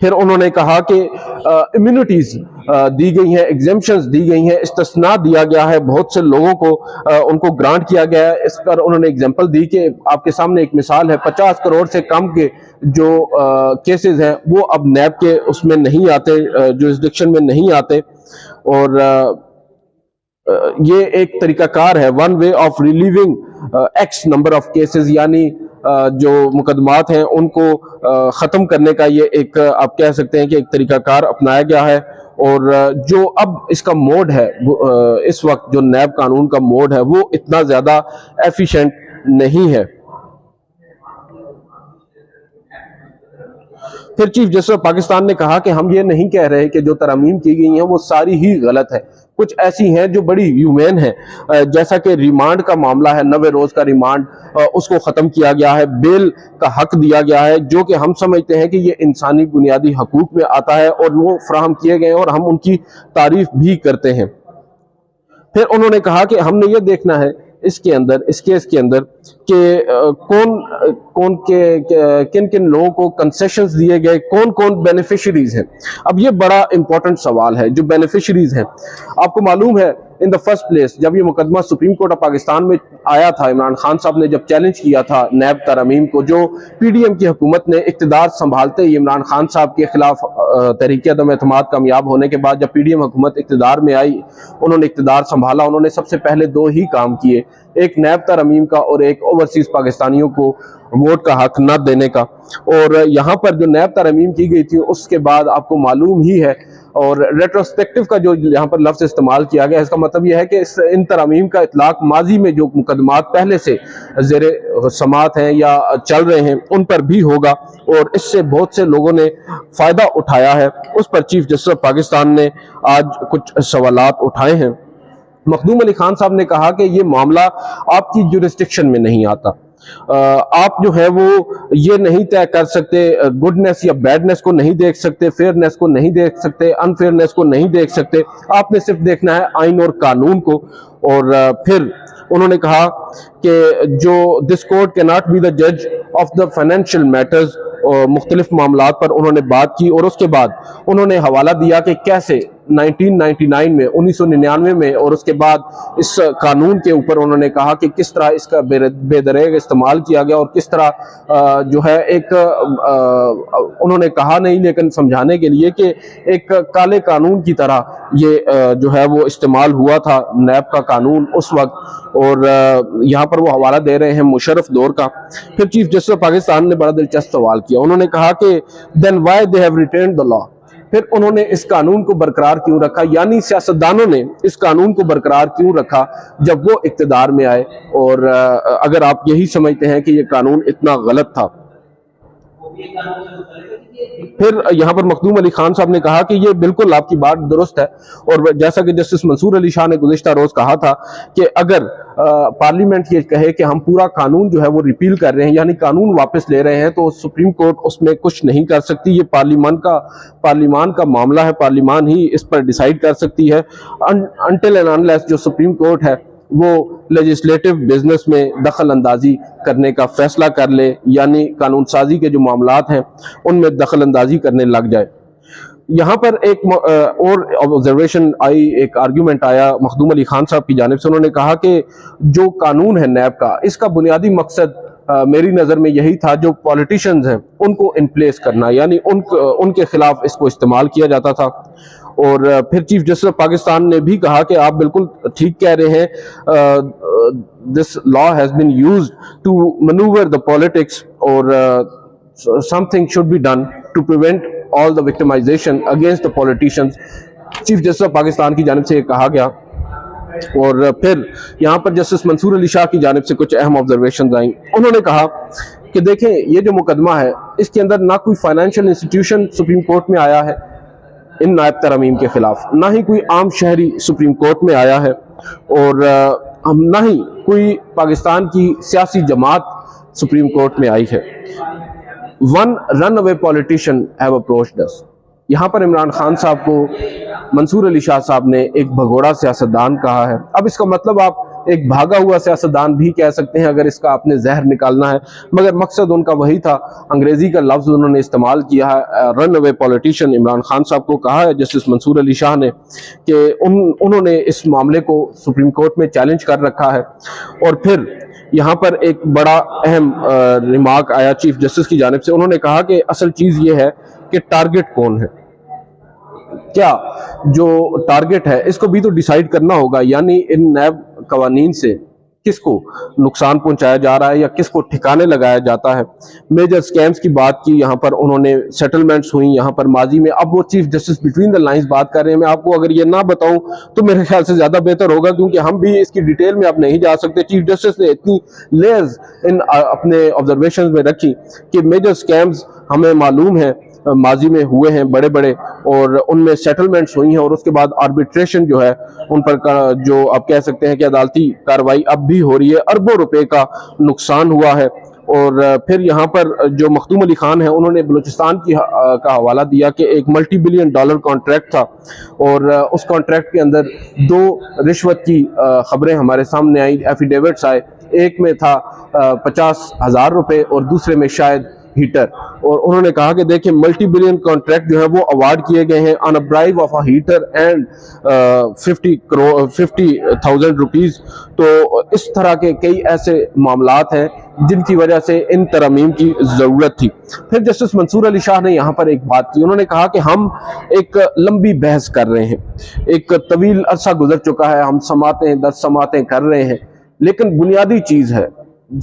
پھر انہوں نے کہا کہ امیونٹیز دی گئی ہیں، ایگزیمپشنز دی گئی ہیں، استثناء دیا گیا ہے بہت سے لوگوں کو، ان کو گرانٹ کیا گیا ہے۔ اس پر انہوں نے ایگزامپل دی کہ آپ کے سامنے ایک مثال ہے، 50 کروڑ سے کم کے جو کیسز ہیں وہ اب نیب کے اس میں نہیں آتے، جورسڈکشن میں نہیں آتے، اور یہ ایک طریقہ کار ہے، one way of relieving x number of cases, یعنی جو مقدمات ہیں ان کو ختم کرنے کا یہ ایک آپ کہہ سکتے ہیں کہ ایک طریقہ کار اپنایا گیا ہے۔ اور جو اب اس کا موڈ ہے، اس وقت جو نیب قانون کا موڈ ہے وہ اتنا زیادہ ایفیشینٹ نہیں ہے۔ پھر چیف جسٹس آف پاکستان نے کہا کہ ہم یہ نہیں کہہ رہے کہ جو ترامیم کی گئی ہیں وہ ساری ہی غلط ہے، کچھ ایسی ہیں جو بڑی ہیومین ہیں، جیسا کہ ریمانڈ کا معاملہ ہے، 90 روز کا ریمانڈ اس کو ختم کیا گیا ہے، بیل کا حق دیا گیا ہے، جو کہ ہم سمجھتے ہیں کہ یہ انسانی بنیادی حقوق میں آتا ہے اور وہ فراہم کیے گئے ہیں اور ہم ان کی تعریف بھی کرتے ہیں۔ پھر انہوں نے کہا کہ ہم نے یہ دیکھنا ہے اس کیس کے اندر کہ کن کن لوگوں کو کنسیشنز دیے گئے، کون کون بینیفیشریز ہیں۔ اب یہ بڑا امپورٹنٹ سوال ہے، جو بینیفیشریز ہیں۔ آپ کو معلوم ہے ان دا فرسٹ پلیس جب یہ مقدمہ سپریم کورٹ آف پاکستان میں آیا تھا، عمران خان صاحب نے جب چیلنج کیا تھا نیب ترامیم کو، جو پی ڈی ایم کی حکومت نے اقتدار سنبھالتے ہی عمران خان صاحب کے خلاف تحریک عدم اعتماد کامیاب ہونے کے بعد جب پی ڈی ایم حکومت اقتدار میں آئی، انہوں نے اقتدار سنبھالا، انہوں نے سب سے پہلے 2 ہی کام کیے، ایک نیب ترامیم کا اور ایک اوورسیز پاکستانیوں کو ووٹ کا حق نہ دینے کا۔ اور یہاں پر جو نیب ترامیم کی گئی تھی اس کے بعد آپ کو معلوم ہی ہے، اور ریٹروسپیکٹو کا جو یہاں پر لفظ استعمال کیا گیا، اس کا مطلب یہ ہے کہ ان ترامیم کا اطلاق ماضی میں جو مقدمات پہلے سے زیر سماعت ہیں یا چل رہے ہیں ان پر بھی ہوگا، اور اس سے بہت سے لوگوں نے فائدہ اٹھایا ہے۔ اس پر چیف جسٹس آف پاکستان نے آج کچھ سوالات اٹھائے ہیں۔ مخدوم علی خان صاحب نے کہا کہ یہ معاملہ آپ کی جورسڈکشن میں نہیں آتا، آپ جو ہے وہ یہ نہیں طے کر سکتے، گڈنس یا بیڈنس کو نہیں دیکھ سکتے، فیئرنس کو نہیں دیکھ سکتے، انفیئرنس کو نہیں دیکھ سکتے، آپ نے صرف دیکھنا ہے آئین اور قانون کو۔ اور پھر انہوں نے کہا کہ جو دس کورٹ کی ناٹ بی دا جج آف دا فائنینشیل میٹرز، مختلف معاملات پر انہوں نے بات کی، اور اس کے بعد انہوں نے حوالہ دیا کہ کیسے 1999 میں 1999 میں اور اس کے بعد اس قانون کے اوپر انہوں نے کہا کہ کس طرح اس کا بے دریغ استعمال کیا گیا، اور کس طرح جو ہے ایک انہوں نے کہا نہیں لیکن سمجھانے کے لیے کہ ایک کالے قانون کی طرح یہ جو ہے وہ استعمال ہوا تھا نیب کا قانون اس وقت۔ اور یہاں پر وہ حوالہ دے رہے ہیں مشرف دور کا۔ پھر چیف جسٹس آف پاکستان نے بڑا دلچسپ سوال کیا، انہوں نے کہا کہ then why they have retained the law، پھر انہوں نے اس قانون کو برقرار کیوں رکھا، یعنی سیاستدانوں نے اس قانون کو برقرار کیوں رکھا جب وہ اقتدار میں آئے، اور اگر آپ یہی سمجھتے ہیں کہ یہ قانون اتنا غلط تھا۔ پھر یہاں پر مخدوم علی خان صاحب نے کہا کہ یہ بالکل آپ کی بات درست ہے، اور جیسا کہ جسٹس منصور علی شاہ نے گزشتہ روز کہا تھا کہ اگر پارلیمنٹ یہ کہے کہ ہم پورا قانون جو ہے وہ ریپیل کر رہے ہیں، یعنی قانون واپس لے رہے ہیں، تو سپریم کورٹ اس میں کچھ نہیں کر سکتی، یہ پارلیمان کا معاملہ ہے، پارلیمان ہی اس پر ڈیسائیڈ کر سکتی ہے، انٹل اینڈ انلیس جو سپریم کورٹ ہے وہ لیجسلیٹو بزنس میں دخل اندازی کرنے کا فیصلہ کر لے، یعنی قانون سازی کے جو معاملات ہیں ان میں دخل اندازی کرنے لگ جائے۔ یہاں پر ایک اور آبزرویشن آئی، ایک آرگیومنٹ آیا مخدوم علی خان صاحب کی جانب سے، انہوں نے کہا کہ جو قانون ہے نیب کا، اس کا بنیادی مقصد میری نظر میں یہی تھا جو پولیٹیشنز ہیں ان کو ان پلیس کرنا، یعنی ان کے خلاف اس کو استعمال کیا جاتا تھا۔ اور پھر چیف جسٹس آف پاکستان نے بھی کہا کہ آپ بالکل ٹھیک کہہ رہے ہیں، this law has been used to manoeuvre the politics, اور something should be done to prevent all the victimization against the politicians، chief justice of Pakistan کی جانب سے یہ کہا گیا۔ اور پھر یہاں پر جسٹس منصور علی شاہ کی جانب سے کچھ اہم آبزرویشنز آئیں، انہوں نے کہا کہ دیکھیں یہ جو مقدمہ ہے اس کے اندر نہ کوئی فائنینشیل انسٹیٹیوشن سپریم کورٹ میں آیا ہے ان نائب ترامیم کے خلاف، نہ ہی کوئی عام شہری سپریم کورٹ میں آیا ہے، اور نہ ہی کوئی پاکستان کی سیاسی جماعت سپریم کورٹ میں آئی ہے۔ One runaway politician have approached us۔ یہاں پر عمران خان صاحب کو منصور علی شاہ صاحب نے ایک بھگوڑا سیاستدان کہا ہے۔ اب اس کا مطلب آپ ایک بھاگا ہوا سیاستدان بھی کہہ سکتے ہیں اگر اس کا آپ نے زہر نکالنا ہے، مگر مقصد ان کا وہی تھا۔ انگریزی کا لفظ انہوں نے استعمال کیا ہے، رن اوے پولیٹیشین عمران خان صاحب کو کہا ہے جسٹس منصور علی شاہ نے کہ انہوں نے اس معاملے کو سپریم کورٹ میں چیلنج کر رکھا ہے۔ اور پھر یہاں پر ایک بڑا اہم ریمارک آیا چیف جسٹس کی جانب سے، انہوں نے کہا کہ اصل چیز یہ ہے کہ ٹارگٹ کون ہے، کیا جو ٹارگٹ ہے اس کو بھی تو ڈیسائیڈ کرنا ہوگا، یعنی ان نیب قوانین سے کس کو نقصان پہنچایا جا رہا ہے یا کس کو ٹھکانے لگایا جاتا ہے۔ میجر سکیمز کی بات کی، یہاں پر انہوں نے سیٹلمنٹس ہوئیں یہاں پر ماضی میں، اب وہ chief justice between the lines بات کر رہے ہیں۔ میں آپ کو اگر یہ نہ بتاؤں تو میرے خیال سے زیادہ بہتر ہوگا، کیونکہ ہم بھی اس کی ڈیٹیل میں اب نہیں جا سکتے۔ چیف جسٹس نے اتنی لیئرز ان اپنے آبزرویشنز میں رکھی کہ میجر سکیمز ہمیں معلوم ہے ماضی میں ہوئے ہیں بڑے بڑے، اور ان میں سیٹلمنٹس ہوئی ہیں، اور اس کے بعد آربیٹریشن جو ہے ان پر جو آپ کہہ سکتے ہیں کہ عدالتی کارروائی اب بھی ہو رہی ہے، اربوں روپے کا نقصان ہوا ہے۔ اور پھر یہاں پر جو مخدوم علی خان ہیں انہوں نے بلوچستان کا حوالہ دیا کہ ایک ملٹی بلین ڈالر کانٹریکٹ تھا، اور اس کانٹریکٹ کے اندر 2 رشوت کی خبریں ہمارے سامنے آئیں، ایفیڈیوٹس آئے، ایک میں تھا 50,000 روپے اور دوسرے میں شاید ہیٹر، اور انہوں نے کہا کہ دیکھیں ملٹی بلین کانٹریکٹ جو ہے وہ اوارڈ کیے گئے ہیں on a bribe of a heater and 50,000 rupees. تو اس طرح کے کئی ایسے معاملات ہیں جن کی وجہ سے ان ترامیم کی ضرورت تھی۔ پھر جسٹس منصور علی شاہ نے یہاں پر ایک بات کی، انہوں نے کہا کہ ہم ایک لمبی بحث کر رہے ہیں، ایک طویل عرصہ گزر چکا ہے، ہم سماعتیں 10 سماعتیں کر رہے ہیں، لیکن بنیادی چیز ہے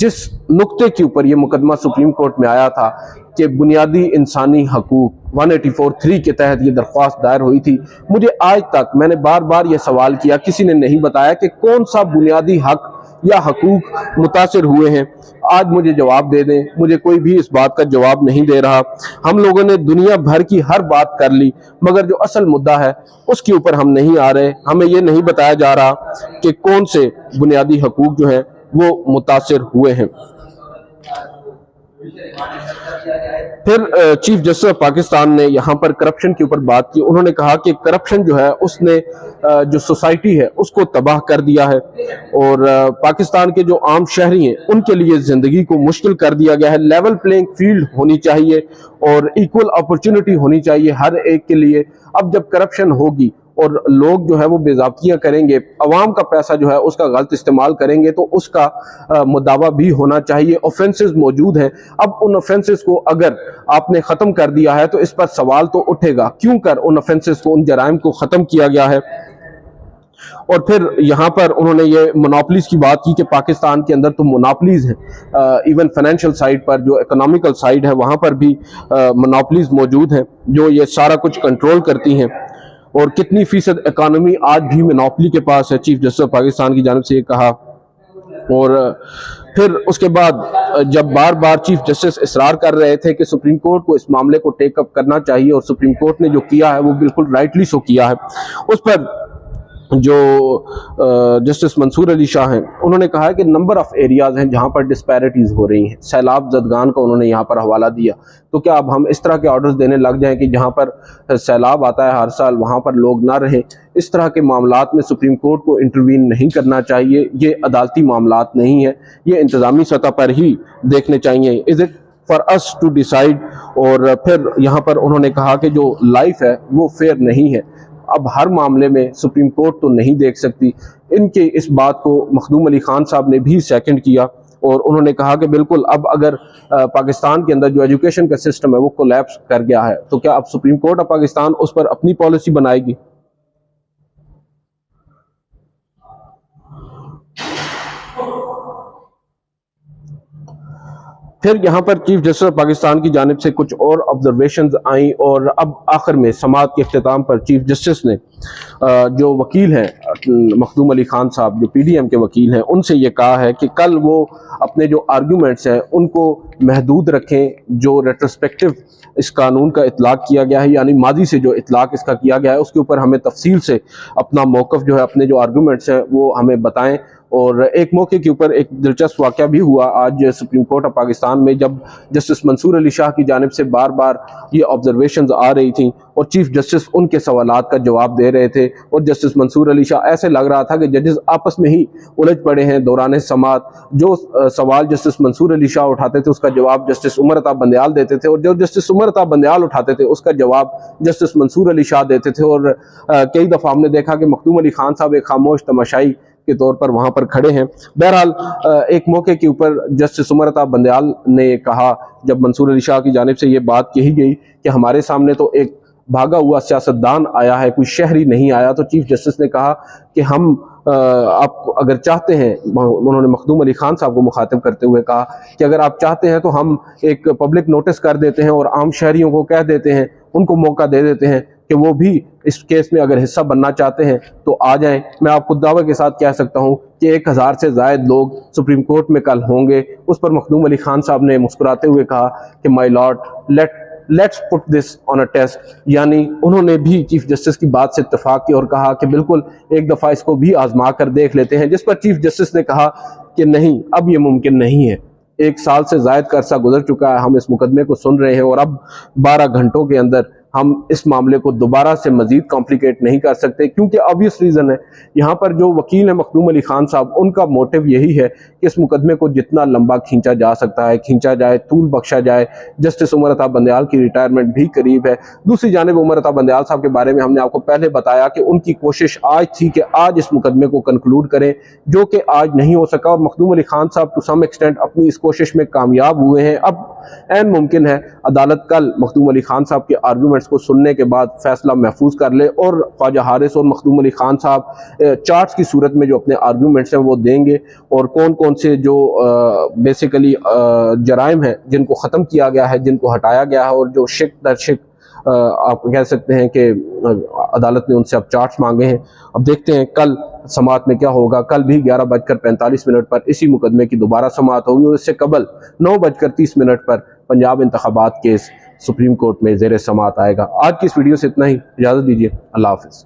جس نقطے کے اوپر یہ مقدمہ سپریم کورٹ میں آیا تھا کہ بنیادی انسانی حقوق 184(3) کے تحت یہ درخواست دائر ہوئی تھی، مجھے آج تک میں نے بار بار یہ سوال کیا، کسی نے نہیں بتایا کہ کون سا بنیادی حق یا حقوق متاثر ہوئے ہیں۔ آج مجھے جواب دے دیں، مجھے کوئی بھی اس بات کا جواب نہیں دے رہا۔ ہم لوگوں نے دنیا بھر کی ہر بات کر لی، مگر جو اصل مدعا ہے اس کے اوپر ہم نہیں آ رہے، ہمیں یہ نہیں بتایا جا رہا کہ کون سے بنیادی حقوق جو ہیں وہ متاثر ہوئے ہیں۔ پھر چیف جسٹس آف پاکستان نے یہاں پر کرپشن کے اوپر بات کی، انہوں نے کہا کہ کرپشن جو ہے اس نے جو سوسائٹی ہے اس کو تباہ کر دیا ہے، اور پاکستان کے جو عام شہری ہیں ان کے لیے زندگی کو مشکل کر دیا گیا ہے۔ لیول پلینگ فیلڈ ہونی چاہیے اور ایکول اپرچونٹی ہونی چاہیے ہر ایک کے لیے۔ اب جب کرپشن ہوگی اور لوگ جو ہے وہ بے ضابطیاں کریں گے، عوام کا پیسہ جو ہے اس کا غلط استعمال کریں گے، تو اس کا مداوع بھی ہونا چاہیے۔ آفینسز موجود ہیں، اب ان آفینسز کو اگر آپ نے ختم کر دیا ہے تو اس پر سوال تو اٹھے گا کیوں کر ان آفینسز کو، ان جرائم کو ختم کیا گیا ہے۔ اور پھر یہاں پر انہوں نے یہ مونوپلیز کی بات کی کہ پاکستان کے اندر تو مونوپلیز ہیں، ایون فائنینشیل سائیڈ پر، جو اکنامیکل سائیڈ ہے وہاں پر بھی مونوپلیز موجود ہیں جو یہ سارا کچھ کنٹرول کرتی ہیں، اور کتنی فیصد اکانومی آج بھی مونوپلی کے پاس ہے، چیف جسٹس آف پاکستان کی جانب سے یہ کہا۔ اور پھر اس کے بعد جب بار بار چیف جسٹس اصرار کر رہے تھے کہ سپریم کورٹ کو اس معاملے کو ٹیک اپ کرنا چاہیے، اور سپریم کورٹ نے جو کیا ہے وہ بالکل رائٹلی سو کیا ہے، اس پر جو جسٹس منصور علی شاہ ہیں انہوں نے کہا ہے کہ نمبر آف ایریاز ہیں جہاں پر ڈسپیرٹیز ہو رہی ہیں، سیلاب زدگان کا انہوں نے یہاں پر حوالہ دیا۔ تو کیا اب ہم اس طرح کے آرڈرز دینے لگ جائیں کہ جہاں پر سیلاب آتا ہے ہر سال وہاں پر لوگ نہ رہیں؟ اس طرح کے معاملات میں سپریم کورٹ کو انٹروین نہیں کرنا چاہیے، یہ عدالتی معاملات نہیں ہیں، یہ انتظامی سطح پر ہی دیکھنے چاہیے۔ Is it for us to decide? اور پھر یہاں پر انہوں نے کہا کہ جو لائف ہے وہ فیئر نہیں ہے، اب ہر معاملے میں سپریم کورٹ تو نہیں دیکھ سکتی۔ ان کے اس بات کو مخدوم علی خان صاحب نے بھی سیکنڈ کیا، اور انہوں نے کہا کہ بالکل اب اگر پاکستان کے اندر جو ایجوکیشن کا سسٹم ہے وہ کولیپس کر گیا ہے، تو کیا اب سپریم کورٹ آف پاکستان اس پر اپنی پالیسی بنائے گی؟ پھر یہاں پر چیف جسٹس آف پاکستان کی جانب سے کچھ اور آبزرویشنز آئیں، اور اب آخر میں سماعت کے اختتام پر چیف جسٹس نے جو وکیل ہیں مخدوم علی خان صاحب جو پی ڈی ایم کے وکیل ہیں ان سے یہ کہا ہے کہ کل وہ اپنے جو آرگیومنٹس ہیں ان کو محدود رکھیں، جو ریٹروسپیکٹو اس قانون کا اطلاق کیا گیا ہے، یعنی ماضی سے جو اطلاق اس کا کیا گیا ہے اس کے اوپر ہمیں تفصیل سے اپنا موقف جو ہے، اپنے جو آرگیومنٹس ہیں وہ ہمیں بتائیں، اور ایک موقع کے اوپر ایک دلچسپ واقعہ بھی ہوا آج سپریم کورٹ آف پاکستان میں، جب جسٹس منصور علی شاہ کی جانب سے بار بار یہ آبزرویشنز آ رہی تھیں اور چیف جسٹس ان کے سوالات کا جواب دے رہے تھے، اور جسٹس منصور علی شاہ ایسے لگ رہا تھا کہ ججز آپس میں ہی الجھ پڑے ہیں دوران سماعت۔ جو سوال جسٹس منصور علی شاہ اٹھاتے تھے اس کا جواب جسٹس عمر عطا بندیال دیتے تھے، اور جو جسٹس عمر عطا بندیال اٹھاتے تھے اس کا جواب جسٹس منصور علی شاہ دیتے تھے، اور کئی دفعہ ہم نے دیکھا کہ مخدوم علی خان صاحب ایک خاموش تماشائی کے طور پر وہاں پر کھڑے ہیں۔ بہرحال ایک موقع کے اوپر جسٹس عمر عطا بندیال نے کہا، جب منصور علی شاہ کی جانب سے یہ بات کہی گئی کہ ہمارے سامنے تو ایک بھاگا ہوا سیاستدان آیا ہے، کوئی شہری نہیں آیا، تو چیف جسٹس نے کہا کہ ہم آپ اگر چاہتے ہیں، انہوں نے مخدوم علی خان صاحب کو مخاطب کرتے ہوئے کہا کہ اگر آپ چاہتے ہیں تو ہم ایک پبلک نوٹس کر دیتے ہیں اور عام شہریوں کو کہہ دیتے ہیں، ان کو موقع دے دیتے ہیں کہ وہ بھی اس کیس میں اگر حصہ بننا چاہتے ہیں تو آ جائیں۔ میں آپ کو دعوے کے ساتھ کہہ سکتا ہوں کہ 1000 سے زائد لوگ سپریم کورٹ میں کل ہوں گے۔ اس پر مخدوم علی خان صاحب نے مسکراتے ہوئے کہا کہ my lord let's put this on a test, یعنی انہوں نے بھی چیف جسٹس کی بات سے اتفاق کیا اور کہا کہ بالکل ایک دفعہ اس کو بھی آزما کر دیکھ لیتے ہیں، جس پر چیف جسٹس نے کہا کہ نہیں، اب یہ ممکن نہیں ہے۔ 1 سال سے زائد کا عرصہ گزر چکا ہے، ہم اس مقدمے کو سن رہے ہیں، اور اب 12 گھنٹوں کے اندر ہم اس معاملے کو دوبارہ سے مزید کمپلیکیٹ نہیں کر سکتے، کیونکہ obvious ریزن ہے یہاں پر جو وکیل ہیں مخدوم علی خان صاحب، ان کا موٹیو یہی ہے کہ اس مقدمے کو جتنا لمبا کھینچا جا سکتا ہے کھینچا جائے، طول بخشا جائے۔ جسٹس عمر عطا بندیال کی ریٹائرمنٹ بھی قریب ہے۔ دوسری جانب عمر عطا بندیال صاحب کے بارے میں ہم نے آپ کو پہلے بتایا کہ ان کی کوشش آج تھی کہ آج اس مقدمے کو کنکلوڈ کریں، جو کہ آج نہیں ہو سکا، اور مخدوم علی خان صاحب ٹو سم ایکسٹینٹ اپنی اس کوشش میں کامیاب ہوئے ہیں۔ اب عین ممکن ہے عدالت کل مخدوم علی خان صاحب کے آرگومنٹس کو سننے کے بعد فیصلہ محفوظ کر لے، اور خواجہ حارث اور مخدوم علی خان صاحب چارٹس کی صورت میں جو اپنے آرگومنٹس ہیں وہ دیں گے، اور کون کون سے جو بیسیکلی جرائم ہیں جن کو ختم کیا گیا ہے، جن کو ہٹایا گیا ہے، اور جو شک در شک آپ کہہ سکتے ہیں کہ عدالت نے ان سے اب چارٹس مانگے ہیں۔ اب دیکھتے ہیں کل سماعت میں کیا ہوگا۔ کل بھی 11:45 پر اسی مقدمے کی دوبارہ سماعت ہوگی، اور اس سے قبل 9:30 پر پنجاب انتخابات کیس سپریم کورٹ میں زیر سماعت آئے گا۔ آج کی اس ویڈیو سے اتنا ہی، اجازت دیجیے، اللہ حافظ۔